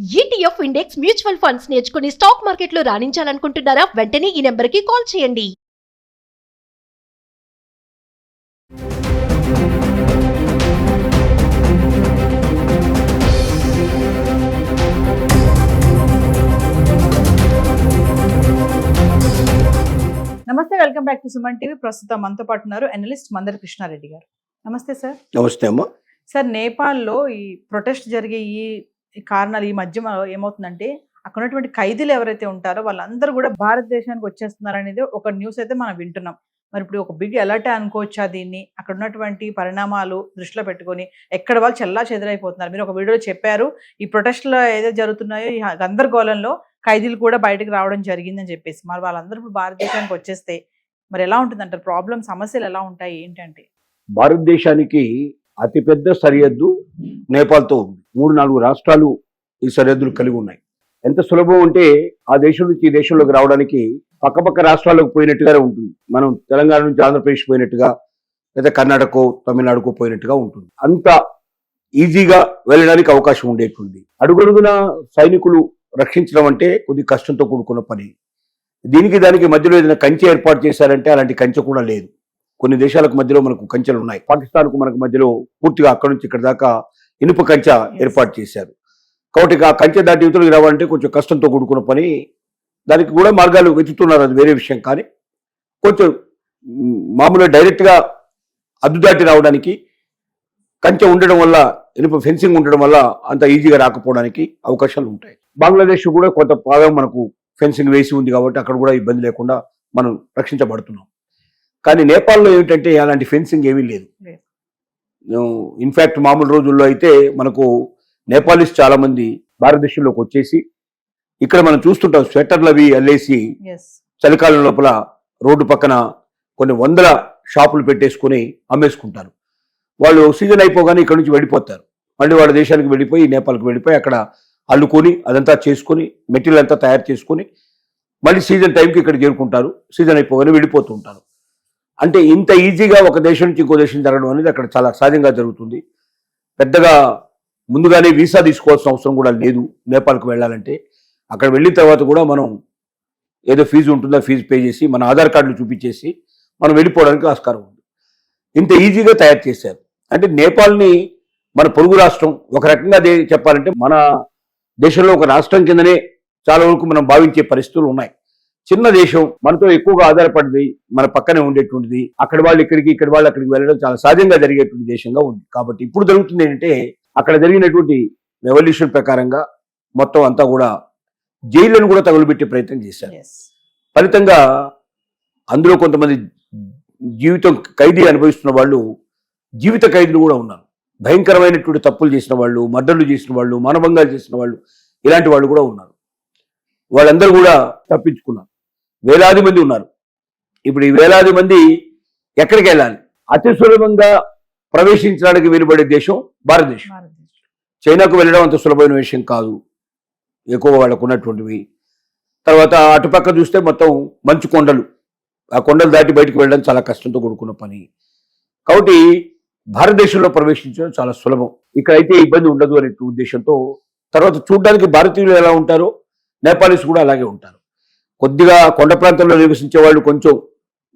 ETF index mutual funds నేర్చుకుని stock మార్కెట్లో రాణించాలనుకుంటున్నారా? వెంటనే ఈ నెంబర్కి కాల్ చేయండి. నమస్తే, welcome back to Suman TV. ప్రస్తుతం మనతో పాటు ఉన్నారు అనలిస్ట్ మందరి కృష్ణారెడ్డి గారు. నమస్తే సార్. నమస్తే అమ్మా. సార్, నేపాల్లో ఈ ప్రొటెస్ట్ జరిగే ఈ కారణాలు ఈ మధ్య ఏమవుతుందంటే అక్కడ ఉన్నటువంటి ఖైదీలు ఎవరైతే ఉంటారో వాళ్ళందరూ కూడా భారతదేశానికి వచ్చేస్తున్నారు అనేది ఒక న్యూస్ అయితే మనం వింటున్నాం. మరి ఇప్పుడు ఒక బిగ్ అలర్ట్ అనుకోవచ్చా దీన్ని? అక్కడ ఉన్నటువంటి పరిణామాలు దృష్టిలో పెట్టుకొని ఎక్కడ వాళ్ళు చెల్లా చెదరైపోతున్నారు. మీరు ఒక వీడియోలో చెప్పారు, ఈ ప్రొటెస్ట్లో ఏదైతే జరుగుతున్నాయో ఈ గందరగోళంలో ఖైదీలు కూడా బయటకు రావడం జరిగిందని చెప్పేసి, మరి వాళ్ళందరూ ఇప్పుడు భారతదేశానికి వచ్చేస్తే మరి ఎలా ఉంటుంది అంటారు? ప్రాబ్లం, సమస్యలు ఎలా ఉంటాయి ఏంటంటే? భారతదేశానికి అతిపెద్ద సరిహద్దు నేపాల్తో ఉంది. 3-4 రాష్ట్రాలు ఈ సరిహద్దులు కలిగి ఉన్నాయి. ఎంత సులభం అంటే ఆ దేశం నుంచి ఈ దేశంలోకి రావడానికి పక్కపక్క రాష్ట్రాలకు పోయినట్టుగానే ఉంటుంది. మనం తెలంగాణ నుంచి ఆంధ్రప్రదేశ్ పోయినట్టుగా లేదా కర్ణాటక తమిళనాడుకు పోయినట్టుగా ఉంటుంది. అంత ఈజీగా వెళ్ళడానికి అవకాశం ఉండేటువంటి అడుగడుగున సైనికులు రక్షించడం అంటే కొద్ది కష్టంతో కూడుకున్న పని. దానికి మధ్యలో ఏదైనా కంచె ఏర్పాటు చేశారంటే అలాంటి కంచె కూడా లేదు. కొన్ని దేశాలకు మధ్యలో మనకు కంచెలు ఉన్నాయి. పాకిస్తాన్కు మనకు మధ్యలో పూర్తిగా అక్కడి నుంచి ఇక్కడ దాకా ఇనుప కంచె ఏర్పాటు చేశారు. కాబట్టి ఆ కంచె దాటి యువతలకు రావాలంటే కొంచెం కష్టంతో కూడుకున్న పని. దానికి కూడా మార్గాలు వెతుకుతున్నారు, అది వేరే విషయం. కానీ కొంచెం మామూలుగా డైరెక్ట్గా అద్దు దాటి రావడానికి కంచె ఉండడం వల్ల, ఇనుప ఫెన్సింగ్ ఉండడం వల్ల అంత ఈజీగా రాకపోవడానికి అవకాశాలు ఉంటాయి. బంగ్లాదేశ్ కూడా కొంత భాగం మనకు ఫెన్సింగ్ వేసి ఉంది కాబట్టి అక్కడ కూడా ఇబ్బంది లేకుండా మనం రక్షించబడుతున్నాం. కానీ నేపాల్లో ఏమిటంటే అలాంటి ఫెన్సింగ్ ఏమీ లేదు. ఇన్ఫ్యాక్ట్ మామూలు రోజుల్లో అయితే మనకు నేపాలీస్ చాలా మంది భారతదేశంలోకి వచ్చేసి ఇక్కడ మనం చూస్తుంటాం, స్వెటర్లు అవి అల్లేసి చలికాలం లోపల రోడ్డు పక్కన కొన్ని వందల షాపులు పెట్టేసుకుని అమ్మేసుకుంటారు. వాళ్ళు సీజన్ అయిపోగానే ఇక్కడ నుంచి వెళ్ళిపోతారు. మళ్ళీ వాళ్ళ దేశానికి వెళ్ళిపోయి నేపాల్కి వెళ్ళిపోయి అక్కడ అల్లుకొని అదంతా చేసుకుని మెటీరియల్ అంతా తయారు చేసుకుని మళ్ళీ సీజన్ టైంకి ఇక్కడ చేరుకుంటారు. సీజన్ అయిపోగానే వెళ్ళిపోతూ ఉంటారు. అంటే ఇంత ఈజీగా ఒక దేశం నుంచి ఇంకో దేశం జరగడం అనేది అక్కడ చాలా సహజంగా జరుగుతుంది. పెద్దగా ముందుగానే వీసా తీసుకోవాల్సిన అవసరం కూడా లేదు నేపాల్కి వెళ్ళాలంటే. అక్కడ వెళ్ళిన తర్వాత కూడా మనం ఏదో ఫీజు ఉంటుందో ఫీజు పే చేసి మన ఆధార్ కార్డులు చూపించేసి మనం వెళ్ళిపోవడానికి ఆస్కారం ఉంది. ఇంత ఈజీగా తయారు చేశారు. అంటే నేపాల్ని మన పొరుగు రాష్ట్రం, ఒక రకంగా చెప్పాలంటే మన దేశంలో ఒక రాష్ట్రం కిందనే చాలా వరకు మనం భావించే పరిస్థితులు ఉన్నాయి. చిన్న దేశం, మనతో ఎక్కువగా ఆధారపడింది, మన పక్కనే ఉండేటువంటిది. అక్కడ వాళ్ళు ఇక్కడికి, ఇక్కడ వాళ్ళు అక్కడికి వెళ్ళడం చాలా సహజంగా జరిగేటువంటి దేశంగా ఉంది. కాబట్టి ఇప్పుడు జరుగుతుంది ఏంటంటే అక్కడ జరిగినటువంటి రెవల్యూషన్ ప్రకారంగా మొత్తం అంతా కూడా జైళ్లను కూడా తగులుబెట్టే ప్రయత్నం చేశారు. ఫలితంగా అందులో కొంతమంది జీవితం ఖైదీ అనుభవిస్తున్న వాళ్ళు జీవిత ఖైదీలు కూడా ఉన్నారు. భయంకరమైనటువంటి తప్పులు చేసిన వాళ్ళు, మర్డర్లు చేసిన వాళ్ళు, మానభంగాలు చేసిన వాళ్ళు, ఇలాంటి వాళ్ళు కూడా ఉన్నారు. వాళ్ళందరూ కూడా తప్పించుకున్నారు. వేలాది మంది ఉన్నారు. ఇప్పుడు ఈ వేలాది మంది ఎక్కడికి వెళ్ళాలి? అతి సులభంగా ప్రవేశించడానికి వెలువడే దేశం భారతదేశం. చైనాకు వెళ్ళడం అంత సులభమైన విషయం కాదు, ఎక్కువ వాళ్ళకు ఉన్నటువంటివి. తర్వాత అటుపక్క చూస్తే మొత్తం మంచు కొండలు, ఆ కొండలు దాటి బయటకు వెళ్ళడం చాలా కష్టంతో కూడుకున్న పని. కాబట్టి భారతదేశంలో ప్రవేశించడం చాలా సులభం. ఇక్కడైతే ఇబ్బంది ఉండదు అనే ఉద్దేశంతో, తర్వాత చూడడానికి భారతీయులు ఎలా ఉంటారో నేపాలీస్ కూడా అలాగే ఉంటారు. కొద్దిగా కొండ ప్రాంతంలో నివసించే వాళ్ళు కొంచెం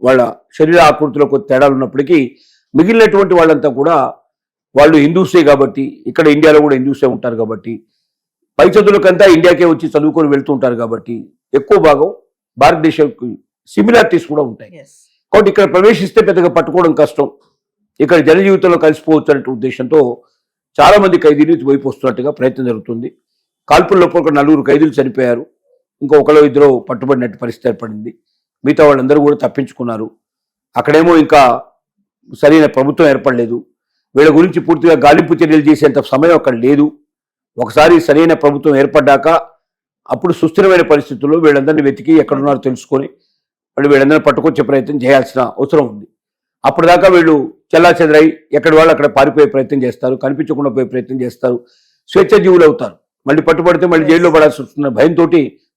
వాళ్ళ శరీర ఆకృతిలో కొద్ది తేడాలు ఉన్నప్పటికీ మిగిలినటువంటి వాళ్ళంతా కూడా వాళ్ళు హిందూసే కాబట్టి, ఇక్కడ ఇండియాలో కూడా హిందూసే ఉంటారు కాబట్టి, పై చదువులకంతా ఇండియాకే వచ్చి చదువుకొని వెళ్తూ ఉంటారు కాబట్టి ఎక్కువ భాగం భారతదేశానికి సిమిలారిటీస్ కూడా ఉంటాయి. కాబట్టి ఇక్కడ ప్రవేశిస్తే పెద్దగా పట్టుకోవడం కష్టం, ఇక్కడ జనజీవితంలో కలిసిపోవచ్చు అనే ఉద్దేశంతో చాలా మంది ఖైదీలు వైపు వస్తున్నట్టుగా ప్రయత్నం జరుగుతుంది. కాల్పుల్లో ఒక 4 ఖైదీలు చనిపోయారు. ఇంకా ఒకరో ఇద్దరు పట్టుబడినట్టు పరిస్థితి ఏర్పడింది. మిగతా వాళ్ళందరూ కూడా తప్పించుకున్నారు. అక్కడేమో ఇంకా సరైన ప్రభుత్వం ఏర్పడలేదు. వీళ్ళ గురించి పూర్తిగా గాలింపు చర్యలు చేసేంత సమయం అక్కడ లేదు. ఒకసారి సరైన ప్రభుత్వం ఏర్పడ్డాక అప్పుడు సుస్థిరమైన పరిస్థితుల్లో వీళ్ళందరినీ వెతికి ఎక్కడున్నారో తెలుసుకొని వాళ్ళు వీళ్ళందరినీ పట్టుకొచ్చే ప్రయత్నం చేయాల్సిన అవసరం ఉంది. అప్పటిదాకా వీళ్ళు చెల్లాచెదరై ఎక్కడి వాళ్ళు అక్కడ పారిపోయే ప్రయత్నం చేస్తారు, కనిపించకుండా పోయే ప్రయత్నం చేస్తారు, స్వేచ్ఛ జీవులు అవుతారు. మళ్ళీ పట్టుబడితే మళ్ళీ జైల్లో పడాల్సి వస్తున్న భయంతో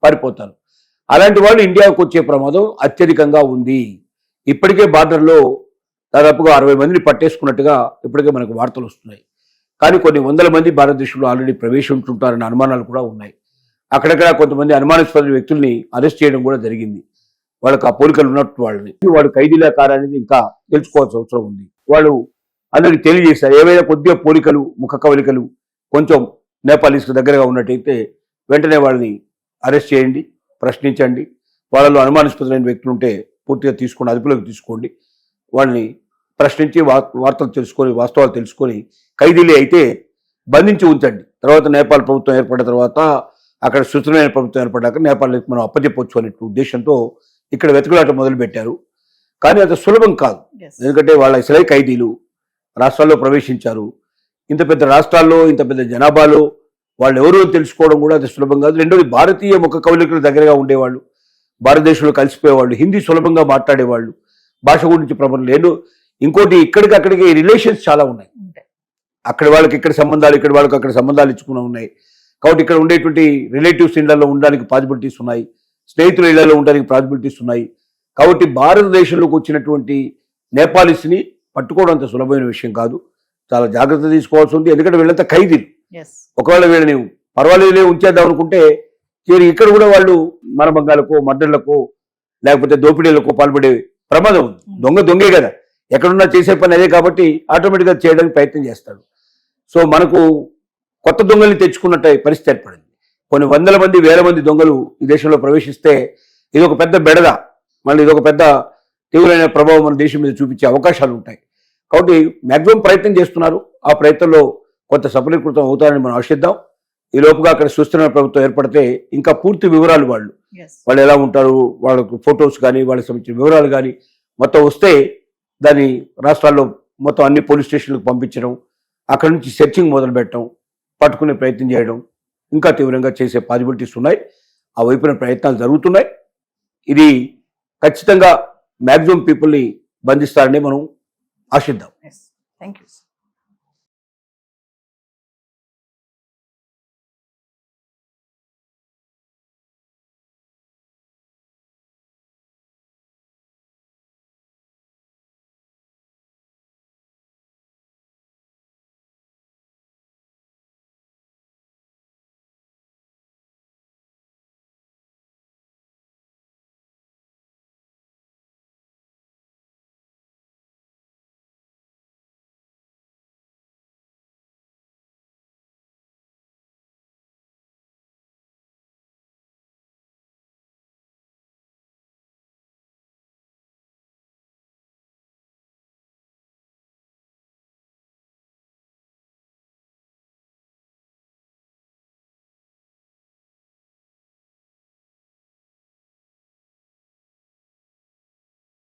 పారిపోతారు. అలాంటి వాళ్ళు ఇండియాకు వచ్చే ప్రమాదం అత్యధికంగా ఉంది. ఇప్పటికే బార్డర్లో దాదాపుగా 60 మందిని పట్టేసుకున్నట్టుగా ఇప్పటికే మనకు వార్తలు వస్తున్నాయి. కానీ కొన్ని వందల మంది భారతదేశంలో ఆల్రెడీ ప్రవేశించుంటారనే అనుమానాలు కూడా ఉన్నాయి. అక్కడక్కడ కొంతమంది అనుమానాస్పద వ్యక్తుల్ని అరెస్ట్ చేయడం కూడా జరిగింది. వాళ్ళకి ఆ పోలికలు ఉన్నట్టు వాళ్ళు ఖైదీల కారనేది ఇంకా తెలుసుకోవాల్సిన అవసరం ఉంది. వాళ్ళు అందరికి తెలియజేశారు, ఏవైనా కొద్దిగా పోలికలు ముఖ కవలికలు కొంచెం నేపాలీస్కి దగ్గరగా ఉన్నట్టయితే వెంటనే వాళ్ళని అరెస్ట్ చేయండి, ప్రశ్నించండి. వాళ్ళలో అనుమానాస్పదమైన వ్యక్తులు ఉంటే పూర్తిగా తీసుకొని అదుపులోకి తీసుకోండి. వాళ్ళని ప్రశ్నించి వార్తలు తెలుసుకొని వాస్తవాలు తెలుసుకొని ఖైదీలే అయితే బంధించి ఉంచండి. తర్వాత నేపాల్ ప్రభుత్వం ఏర్పడిన తర్వాత అక్కడ సుస్థిరమైన ప్రభుత్వం ఏర్పడ్డాక నేపాల్కి మనం అప్పచెప్పొచ్చు అనే ఉద్దేశంతో ఇక్కడ వెతుకులాట మొదలు పెట్టారు. కానీ అది సులభం కాదు. ఎందుకంటే వాళ్ళ ఇసలై ఖైదీలు రాష్ట్రాల్లో ప్రవేశించారు. ఇంత పెద్ద రాష్ట్రాల్లో ఇంత పెద్ద జనాభాలో వాళ్ళు ఎవరో తెలుసుకోవడం కూడా అది సులభం కాదు. రెండోది భారతీయ ముఖ కవలికలు దగ్గరగా ఉండేవాళ్ళు, భారతదేశంలో కలిసిపోయేవాళ్ళు, హిందీ సులభంగా మాట్లాడేవాళ్ళు, భాష గురించి ప్రబలం లేదు. ఇంకోటి ఇక్కడికి అక్కడికి రిలేషన్స్ చాలా ఉన్నాయి. అక్కడ వాళ్ళకి ఇక్కడ సంబంధాలు, ఇక్కడ వాళ్ళకి అక్కడ సంబంధాలు ఇచ్చుకుని ఉన్నాయి. కాబట్టి ఇక్కడ ఉండేటువంటి రిలేటివ్స్ ఇళ్లలో ఉండడానికి పాసిబిలిటీస్ ఉన్నాయి, స్నేహితుల ఇళ్లలో ఉండడానికి పాసిబిలిటీస్ ఉన్నాయి. కాబట్టి భారతదేశంలోకి వచ్చినటువంటి నేపాలీస్ని పట్టుకోవడం అంత సులభమైన విషయం కాదు. చాలా జాగ్రత్త తీసుకోవాల్సి ఉంది. ఎందుకంటే వీళ్ళంతా ఖైదీలు. ఒకవేళ వీళ్ళని పర్వాలేదులే ఉంచేద్దాం అనుకుంటే ఇక్కడ కూడా వాళ్ళు మనభంగాలకు, మర్డర్లకు, లేకపోతే దోపిడీలకు పాల్పడే ప్రమాదం ఉంది. దొంగే కదా, ఎక్కడున్నా చేసే పని అదే కాబట్టి ఆటోమేటిక్గా చేయడానికి ప్రయత్నం చేస్తాడు. సో మనకు కొత్త దొంగల్ని తెచ్చుకున్నట్టు పరిస్థితి ఏర్పడింది. కొన్ని వందల మంది, వేల మంది దొంగలు ఈ దేశంలో ప్రవేశిస్తే ఇది ఒక పెద్ద బెడద, మళ్ళీ ఇది ఒక పెద్ద తీవ్రమైన ప్రభావం మన దేశం మీద చూపించే అవకాశాలు ఉంటాయి. కాబట్టి మ్యాక్సిమం ప్రయత్నం చేస్తున్నారు. ఆ ప్రయత్నంలో కొంత సఫలీకృతం అవుతారని మనం ఆశిద్దాం. ఈ లోపుగా అక్కడ సుస్థిరమైన ప్రభుత్వం ఏర్పడితే ఇంకా పూర్తి వివరాలు వాళ్ళు ఎలా ఉంటారు, వాళ్ళకు ఫొటోస్ కానీ వాళ్ళకి సంబంధించిన వివరాలు కానీ మొత్తం వస్తే దాన్ని రాష్ట్రాల్లో మొత్తం అన్ని పోలీస్ స్టేషన్లకు పంపించడం, అక్కడి నుంచి సెర్చింగ్ మొదలు పెట్టడం, పట్టుకునే ప్రయత్నం చేయడం ఇంకా తీవ్రంగా చేసే పాసిబిలిటీస్ ఉన్నాయి. ఆ వైపున ప్రయత్నాలు జరుగుతున్నాయి. ఇది ఖచ్చితంగా మ్యాక్సిమం పీపుల్ని బంధిస్తారని మనం ఆశిద్దాం. Thank you.